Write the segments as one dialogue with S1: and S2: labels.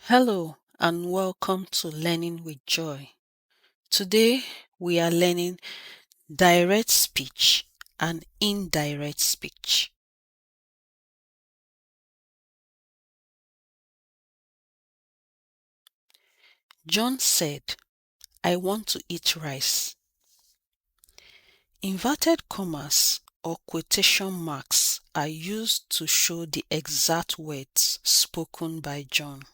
S1: Hello and welcome to Learning with Joy. Today we are learning direct speech and indirect speech. John said, "I want to eat rice." Inverted commas or quotation marks are used to show the exact words spoken by John.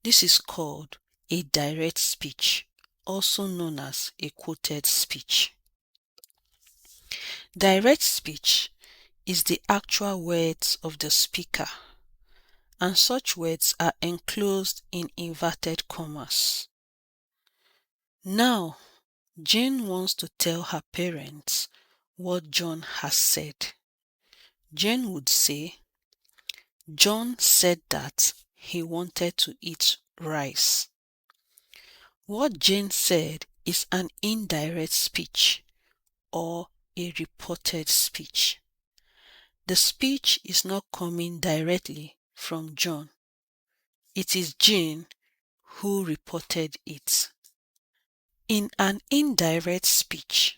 S1: This is called a direct speech, also known as a quoted speech. Direct speech is the actual words of the speaker, and such words are enclosed in inverted commas. Now, Jane wants to tell her parents what John has said. Jane would say, "John said that he wanted to eat rice." What Jane said is an indirect speech or a reported speech. The speech is not coming directly from John. It is Jane who reported it. In an indirect speech,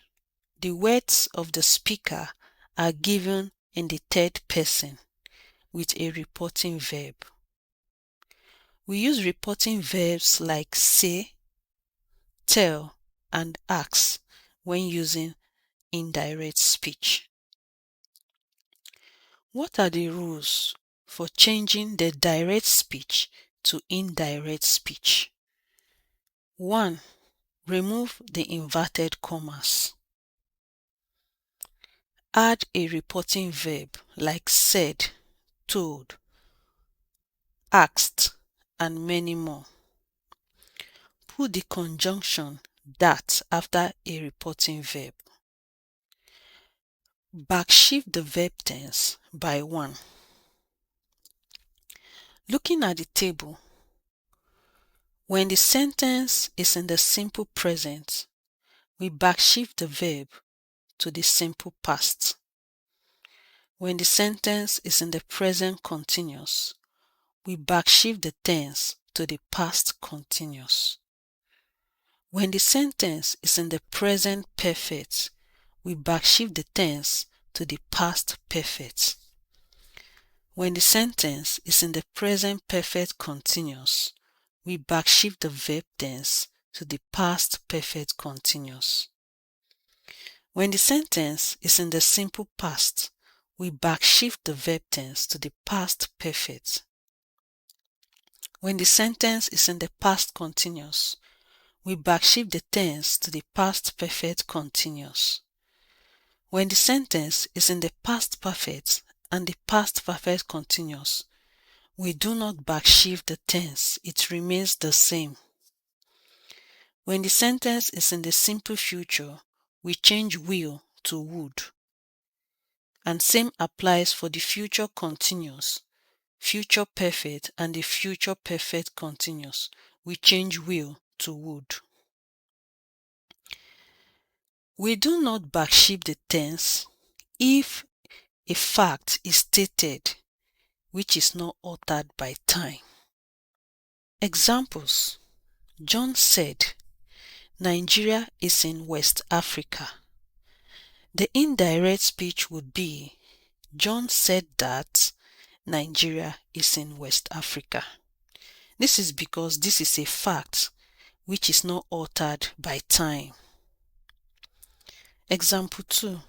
S1: the words of the speaker are given in the third person with a reporting verb. We use reporting verbs like say, tell, and ask when using indirect speech. What are the rules for changing the direct speech to indirect speech? 1. Remove the inverted commas. Add a reporting verb like said, told, asked, and many more. Put the conjunction that after a reporting verb. Backshift the verb tense by 1. Looking at the table, when the sentence is in the simple present, we backshift the verb to the simple past. When the sentence is in the present continuous, we backshift the tense to the past continuous. When the sentence is in the present perfect, we backshift the tense to the past perfect. When the sentence is in the present perfect continuous, we backshift the verb tense to the past perfect continuous. When the sentence is in the simple past, we backshift the verb tense to the past perfect. When the sentence is in the past continuous, we backshift the tense to the past perfect continuous. When the sentence is in the past perfect and the past perfect continuous, we do not backshift the tense, it remains the same. When the sentence is in the simple future, we change will to would. And same applies for the future continuous, future perfect, and the future perfect continuous. We change will to would. We do not backshift the tense if a fact is stated which is not altered by time. Examples: John said, "Nigeria is in West Africa." The indirect speech would be, John said that Nigeria is in West Africa. This is because this is a fact which is not altered by time. Example 2.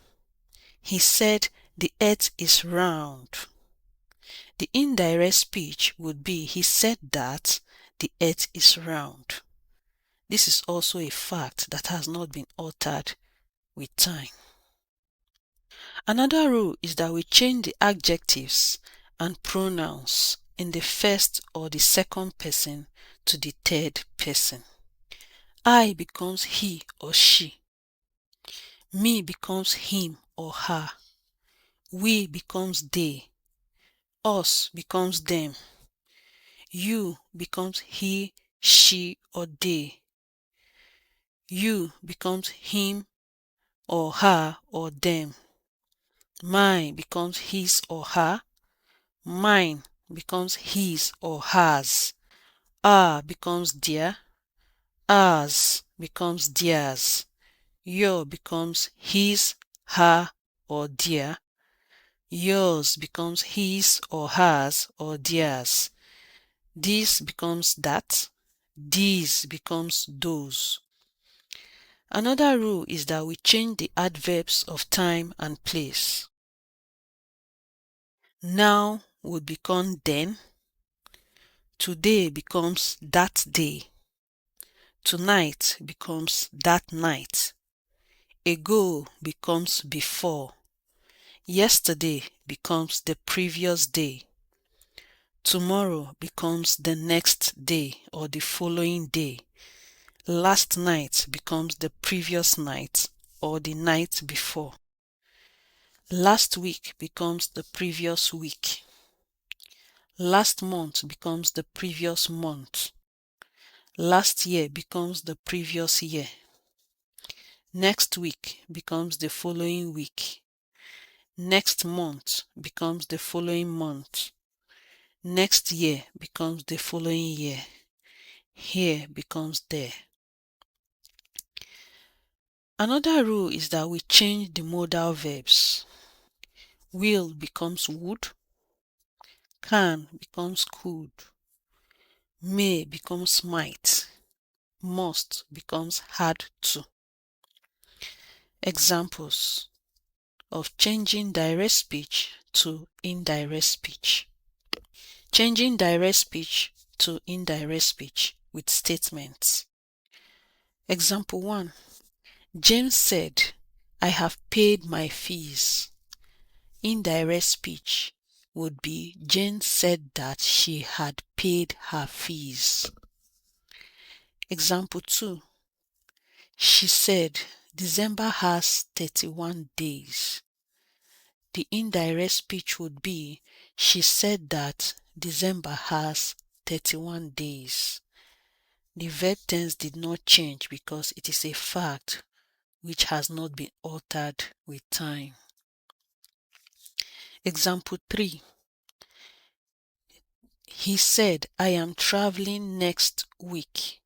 S1: He said the earth is round. The indirect speech would be, he said that the earth is round. This is also a fact that has not been altered with time. Another rule is that we change the adjectives and pronouns in the first or the second person to the third person. I becomes he or she. Me becomes him or her. We becomes they. Us becomes them. You becomes he, she, or they. You becomes him or her or them. Mine becomes his or her. Mine becomes his or hers. Our becomes their. Ours becomes theirs. Your becomes his, her, or their. Yours becomes his or hers or theirs. This becomes that. These becomes those. Another rule is that we change the adverbs of time and place. Now would become then. Today becomes that day. Tonight becomes that night. Ago becomes before. Yesterday becomes the previous day. Tomorrow becomes the next day or the following day. Last night becomes the previous night or the night before. Last week becomes the previous week. Last month becomes the previous month. Last year becomes the previous year. Next week becomes the following week. Next month becomes the following month. Next year becomes the following year. Here becomes there. Another rule is that we change the modal verbs. Will becomes would. Can becomes could. May becomes might. Must becomes had to. Examples of changing direct speech to indirect speech. Changing direct speech to indirect speech with statements. Example 1. James said, I have paid my fees. Indirect speech would be Jane said that she had paid her fees. Example 2. She said, December has 31 days. The indirect speech would be she said that December has 31 days. The verb tense did not change because it is a fact which has not been altered with time. Example 3. He said, I am traveling next week.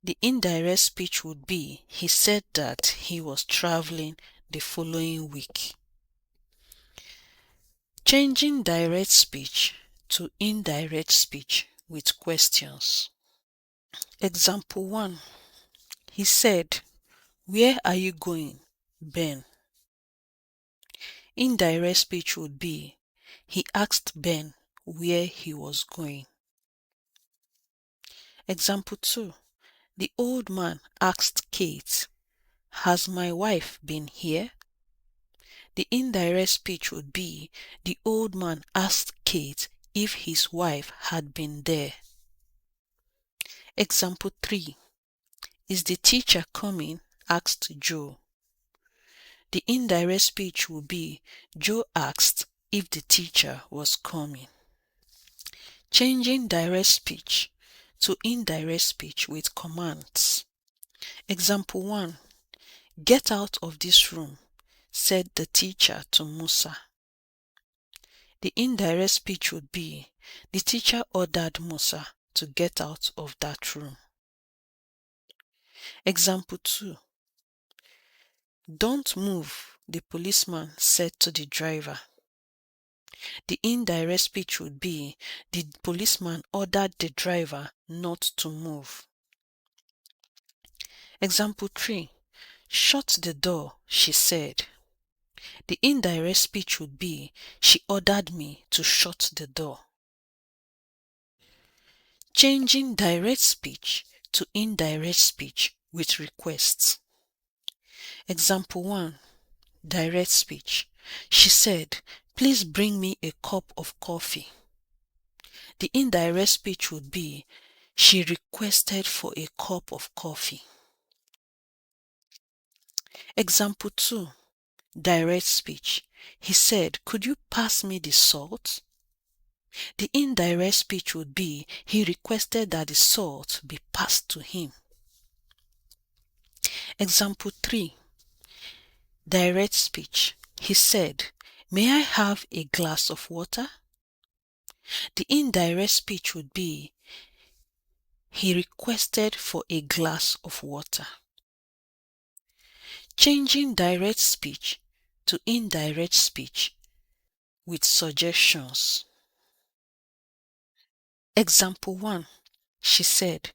S1: The indirect speech would be he said that he was traveling the following week. Changing direct speech to indirect speech with questions. Example 1. He said, where are you going, Ben? Indirect speech would be he asked Ben where he was going. Example 2. The old man asked Kate, has my wife been here? The indirect speech would be the old man asked Kate if his wife had been there. Example 3. Is the teacher coming? Asked Joe. The indirect speech would be Joe asked if the teacher was coming. Changing direct speech to indirect speech with commands. Example 1. Get out of this room, said the teacher to Musa. The indirect speech would be the teacher ordered Musa to get out of that room. Example 2. Don't move, the policeman said to the driver. The indirect speech would be the policeman ordered the driver not to move. Example 3. Shut the door, she said. The indirect speech would be she ordered me to shut the door. Changing direct speech to indirect speech with requests. Example 1. Direct speech. She said, please bring me a cup of coffee. The indirect speech would be she requested for a cup of coffee. Example 2. Direct speech. He said, could you pass me the salt? The indirect speech would be he requested that the salt be passed to him. Example 3. Direct speech. He said, may I have a glass of water? The indirect speech would be, he requested for a glass of water. Changing direct speech to indirect speech with suggestions. Example 1. She said,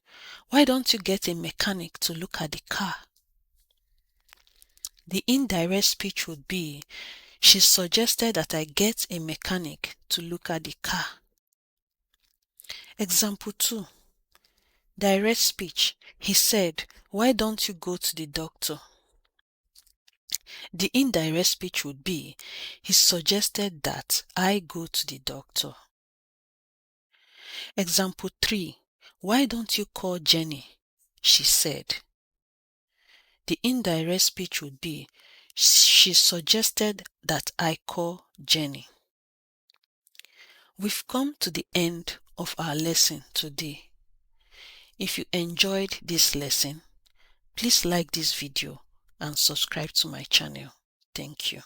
S1: "Why don't you get a mechanic to look at the car?" The indirect speech would be, she suggested that I get a mechanic to look at the car. Example 2. Direct speech. He said, "Why don't you go to the doctor?" The indirect speech would be, he suggested that I go to the doctor. Example 3. Why don't you call Jenny? She said. The indirect speech would be, she suggested that I call Jenny. We've come to the end of our lesson today. If you enjoyed this lesson, please like this video and subscribe to my channel. Thank you.